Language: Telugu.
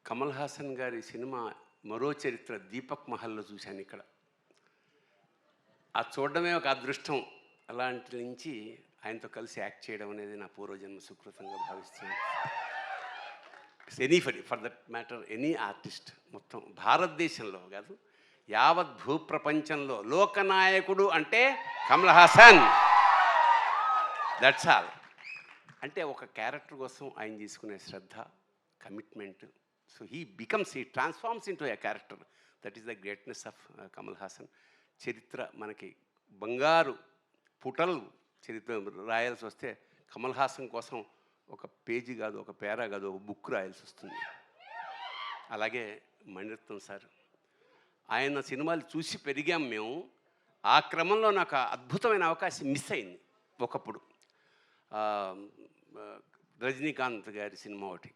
కమల్ హాసన్ గారి సినిమా మరో చరిత్ర దీపక్ మహల్లో చూశాను ఇక్కడ. ఆ చూడడమే ఒక అదృష్టం. అలాంటి నుంచి ఆయనతో కలిసి యాక్ట్ చేయడం అనేది నా పూర్వజన్మ సుకృతంగా భావిస్తున్నాను. Any for that matter any artist మొత్తం భారతదేశంలో కాదు, యావత్ భూప్రపంచంలో లోకనాయకుడు అంటే కమల్ హాసన్. That's all. అంటే ఒక క్యారెక్టర్ కోసం ఆయన తీసుకునే శ్రద్ధ, commitment. So he transforms into a character. That is the greatness of Kamal Haasan. చరిత్ర మనకి బంగారు పుటలు చరిత్ర రాయాల్సి వస్తే కమల్ హాసన్ కోసం ఒక పేజీ కాదు, ఒక పేరా కాదు, ఒక బుక్ రాయాల్సి వస్తుంది. అలాగే మణిరత్నం సార్, ఆయన సినిమాలు చూసి పెరిగాం మేము. ఆ క్రమంలో నాకు అద్భుతమైన అవకాశం మిస్ అయింది ఒకప్పుడు. రజనీకాంత్ గారి సినిమా ఒకటి